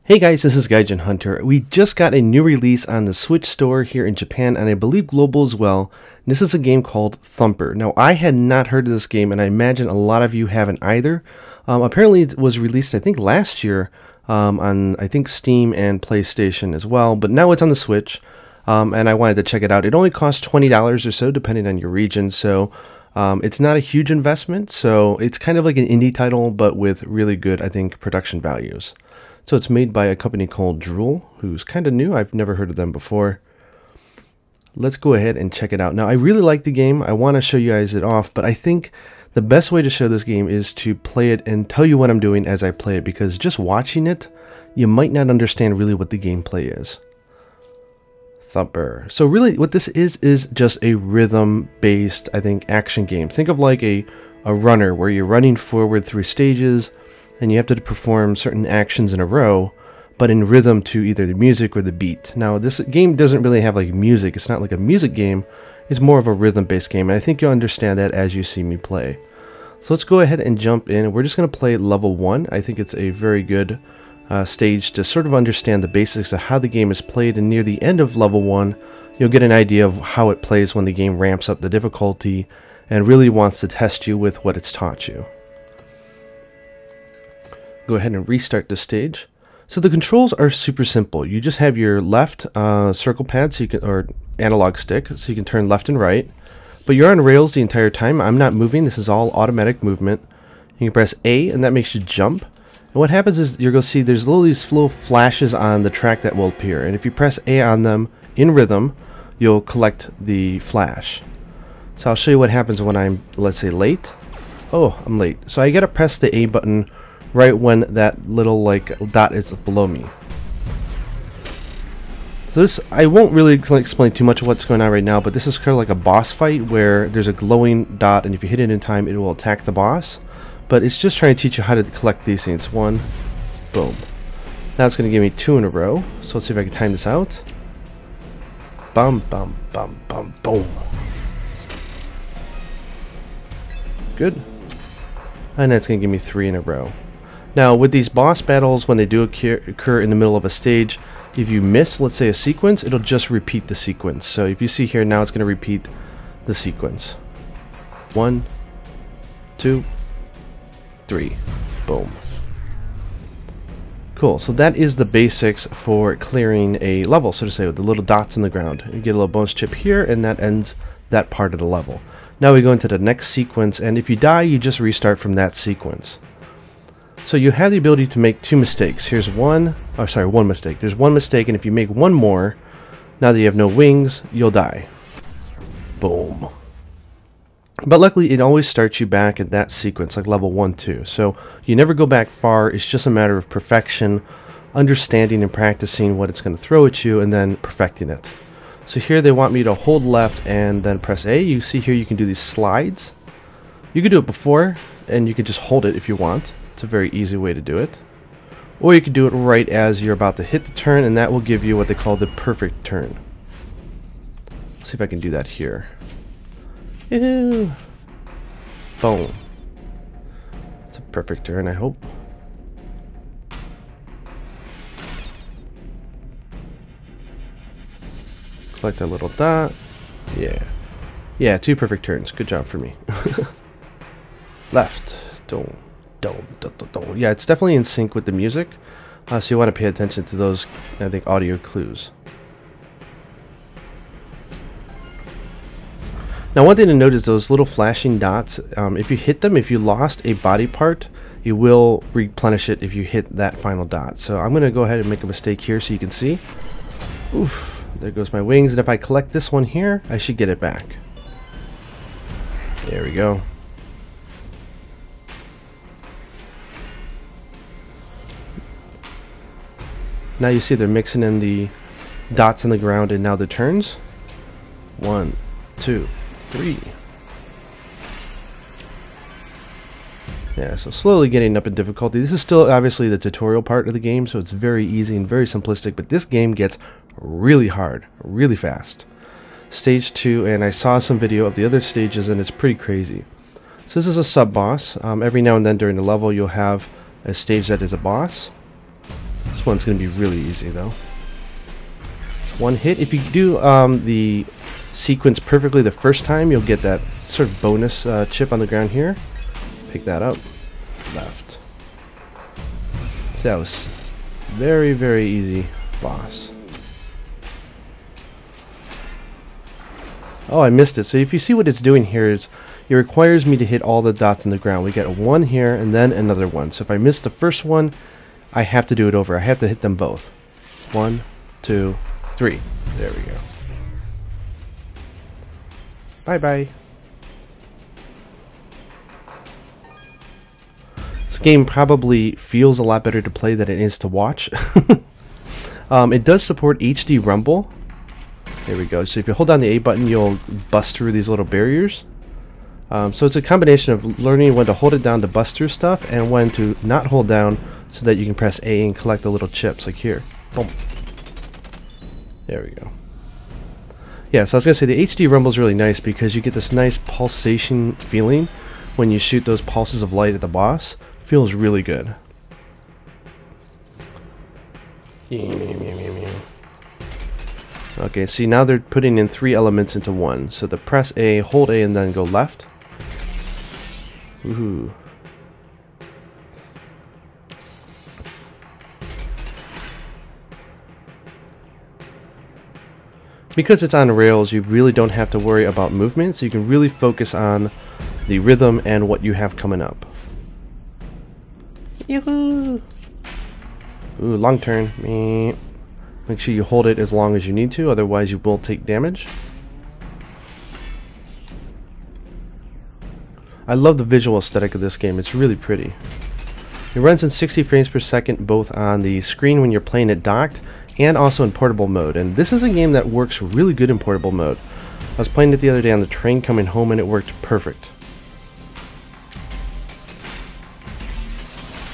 Hey guys, this is Gaijin Hunter. We just got a new release on the Switch store here in Japan, and I believe global as well. This is a game called Thumper. Now, I had not heard of this game, and I imagine a lot of you haven't either. Apparently, it was released, I think, last year on, I think, Steam and PlayStation as well, but now it's on the Switch, and I wanted to check it out. It only costs $20 or so, depending on your region, so it's not a huge investment, so it's kind of like an indie title, but with really good, I think, production values. So it's made by a company called Drool, who's kind of new. I've never heard of them before. Let's go ahead and check it out. Now, I really like the game. I want to show you guys it off, but I think the best way to show this game is to play it and tell you what I'm doing as I play it, because just watching it, you might not understand really what the gameplay is. Thumper. So really what this is just a rhythm-based, I think, action game. Think of like a runner where you're running forward through stages, and you have to perform certain actions in a row, but in rhythm to either the music or the beat. Now, this game doesn't really have like music. It's not like a music game. It's more of a rhythm-based game, and I think you'll understand that as you see me play. So let's go ahead and jump in. We're just going to play level 1. I think it's a very good stage to sort of understand the basics of how the game is played, and near the end of level 1, you'll get an idea of how it plays when the game ramps up the difficulty and really wants to test you with what it's taught you. Go ahead and restart the stage. So the controls are super simple. You just have your left circle pad, so you can, or analog stick, so you can turn left and right. But you're on rails the entire time. I'm not moving. This is all automatic movement. You can press A, and that makes you jump. And what happens is you're going to see there's these little flashes on the track that will appear. And if you press A on them in rhythm, you'll collect the flash. So I'll show you what happens when I'm, let's say, late. Oh, I'm late. So I got to press the A button right when that little like dot is below me. So this, I won't really explain too much of what's going on right now, but this is kind of like a boss fight where there's a glowing dot, and if you hit it in time, it will attack the boss. But it's just trying to teach you how to collect these things. One, boom. Now it's going to give me 2 in a row. So let's see if I can time this out. Bum, bum, bum, bum, boom. Good. And that's going to give me 3 in a row. Now, with these boss battles, when they do occur in the middle of a stage, if you miss, let's say, a sequence, it'll just repeat the sequence. So if you see here, now it's going to repeat the sequence. 1, 2, 3. Boom. Cool. So that is the basics for clearing a level, so to say, with the little dots in the ground. You get a little bonus chip here, and that ends that part of the level. Now we go into the next sequence, and if you die, you just restart from that sequence. So you have the ability to make 2 mistakes. Here's one mistake. There's 1 mistake, and if you make 1 more, now that you have no wings, you'll die. Boom. But luckily, it always starts you back at that sequence, like level 1, 2. So you never go back far. It's just a matter of perfection, understanding and practicing what it's going to throw at you, and then perfecting it. So here they want me to hold left and then press A. You see here you can do these slides. You can do it before, and you can just hold it if you want. It's a very easy way to do it. Or you can do it right as you're about to hit the turn, and that will give you what they call the perfect turn. Let's see if I can do that here. Ew. Boom. It's a perfect turn, I hope. Collect that little dot. Yeah. Yeah, 2 perfect turns. Good job for me. Left. Don't. Yeah, it's definitely in sync with the music, so you want to pay attention to those, I think, audio clues. Now, one thing to note is those little flashing dots. If you hit them, if you lost a body part, you will replenish it if you hit that final dot. So I'm going to go ahead and make a mistake here so you can see. Oof, there goes my wings, and if I collect this one here, I should get it back. There we go. Now you see they're mixing in the dots on the ground and now the turns. 1, 2, 3. Yeah, so slowly getting up in difficulty. This is still obviously the tutorial part of the game, so it's very easy and very simplistic, but this game gets really hard, really fast. Stage 2, and I saw some video of the other stages, and it's pretty crazy. So this is a sub-boss. Every now and then during the level you'll have a stage that is a boss. So one's going to be really easy though. It's one hit. If you do the sequence perfectly the first time, you'll get that sort of bonus chip on the ground here. Pick that up. Left. So that was very, very easy boss. Oh, I missed it. So if you see what it's doing here is it requires me to hit all the dots on the ground. We get a one here and then another one. So if I miss the first one, I have to do it over. I have to hit them both. 1, 2, 3. There we go. Bye-bye. This game probably feels a lot better to play than it is to watch. It does support HD rumble. There we go. So if you hold down the A button, you'll bust through these little barriers. So it's a combination of learning when to hold it down to bust through stuff and when to not hold down so that you can press A and collect the little chips like here. Boom. There we go. Yeah, so I was going to say the HD rumble is really nice because you get this nice pulsation feeling when you shoot those pulses of light at the boss. Feels really good. Okay, see now they're putting in 3 elements into one. So the press A, hold A, and then go left. Woohoo. Because it's on rails, you really don't have to worry about movement, so you can really focus on the rhythm and what you have coming up. Yoo-hoo! Ooh, long turn. Make sure you hold it as long as you need to, otherwise you will take damage. I love the visual aesthetic of this game. It's really pretty. It runs in 60 frames per second both on the screen when you're playing it docked and also in portable mode. And this is a game that works really good in portable mode. I was playing it the other day on the train coming home and it worked perfect.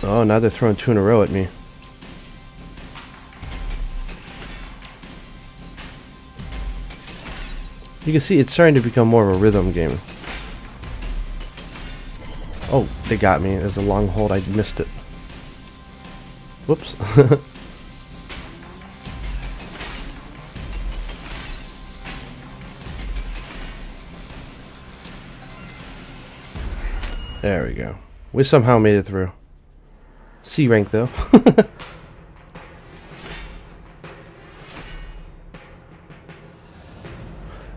Oh, now they're throwing 2 in a row at me. You can see it's starting to become more of a rhythm game. Oh, they got me. There's a long hold. I missed it. Whoops. There we go. We somehow made it through. C rank though.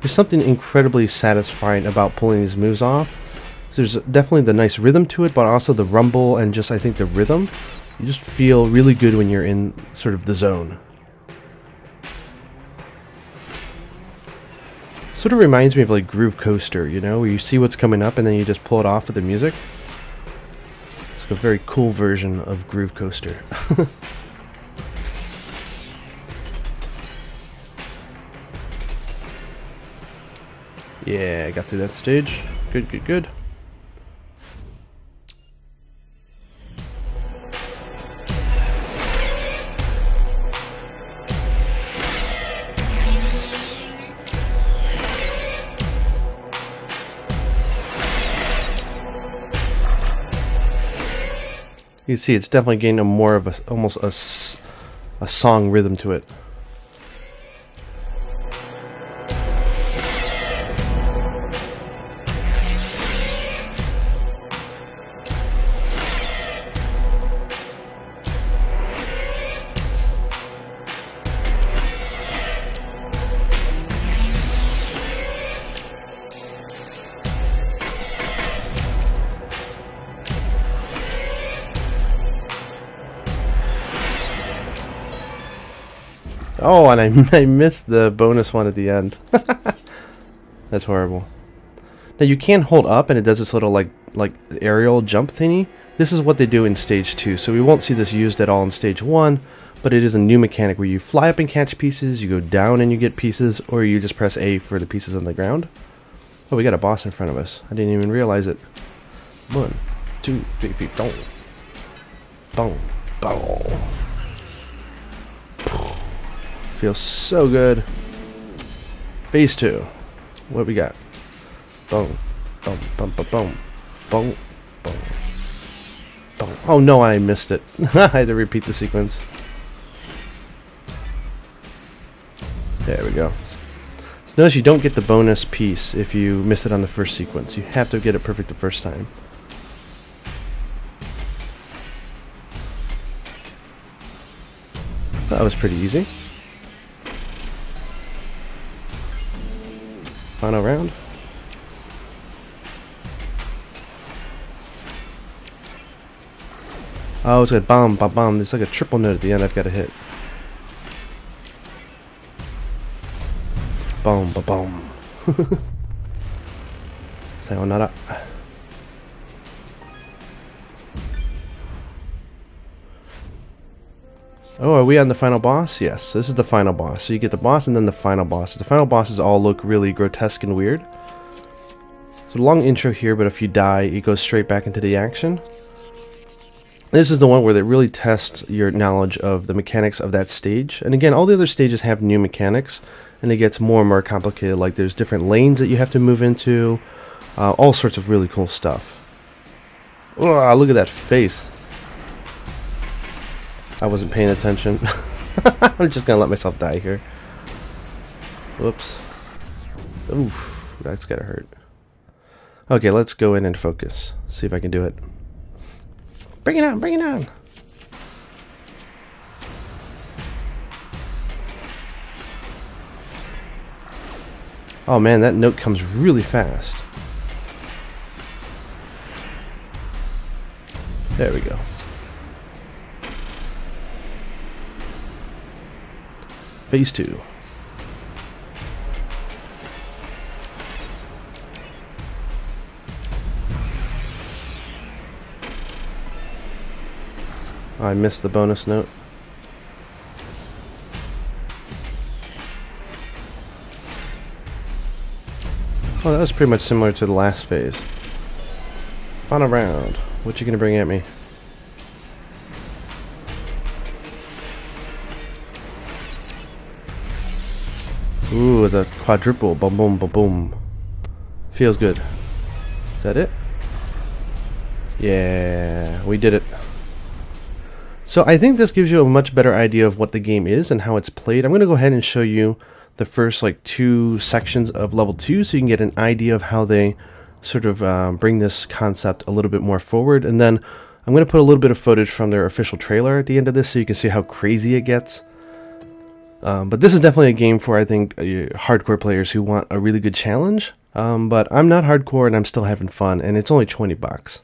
There's something incredibly satisfying about pulling these moves off. There's definitely the nice rhythm to it, but also the rumble and just I think the rhythm. You just feel really good when you're in sort of the zone. Sort of reminds me of like Groove Coaster, you know, where you see what's coming up and then you just pull it off with the music. It's like a very cool version of Groove Coaster. Yeah, I got through that stage. Good, good, good. You see, it's definitely getting a more of a almost a song rhythm to it. Oh, and I missed the bonus one at the end. That's horrible. Now you can hold up and it does this little like aerial jump thingy. This is what they do in stage 2, so we won't see this used at all in stage 1, but it is a new mechanic where you fly up and catch pieces, you go down and you get pieces, or you just press A for the pieces on the ground. Oh, we got a boss in front of us. I didn't even realize it. 1, 2, 3, 4, boom. Boom. Boom. Feels so good. Phase 2. What we got? Boom. Boom. Boom. Boom. Boom. Boom. Boom. Boom. Oh no, I missed it. I had to repeat the sequence. There we go. So notice you don't get the bonus piece if you miss it on the first sequence. You have to get it perfect the first time. That was pretty easy. Final round. Oh, it's a bomb, bomb, bomb. There's like a triple note at the end I've got to hit. Boom, ba boom. Sayonara. Oh, are we on the final boss? Yes, this is the final boss. So you get the boss and then the final boss. The final bosses all look really grotesque and weird. So long intro here, but if you die, it goes straight back into the action. This is the one where they really test your knowledge of the mechanics of that stage. And again, all the other stages have new mechanics, and it gets more and more complicated. Like there's different lanes that you have to move into, all sorts of really cool stuff. Oh, look at that face. I wasn't paying attention. I'm just gonna let myself die here. Whoops. Oof, that's gotta hurt. Okay, let's go in and focus. See if I can do it. Bring it on, bring it on. Oh man, that note comes really fast. There we go. Phase 2. Oh, I missed the bonus note. Oh, that was pretty much similar to the last phase. Final round. What you gonna bring at me? Ooh, it's a quadruple. Boom, boom, boom, boom. Feels good. Is that it? Yeah, we did it. So I think this gives you a much better idea of what the game is and how it's played. I'm going to go ahead and show you the first like 2 sections of level 2 so you can get an idea of how they sort of bring this concept a little bit more forward. And then I'm going to put a little bit of footage from their official trailer at the end of this so you can see how crazy it gets. But this is definitely a game for, I think, hardcore players who want a really good challenge. But I'm not hardcore and I'm still having fun, and it's only 20 bucks.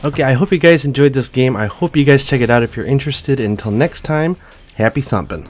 Okay, I hope you guys enjoyed this game. I hope you guys check it out if you're interested. Until next time, happy thumping.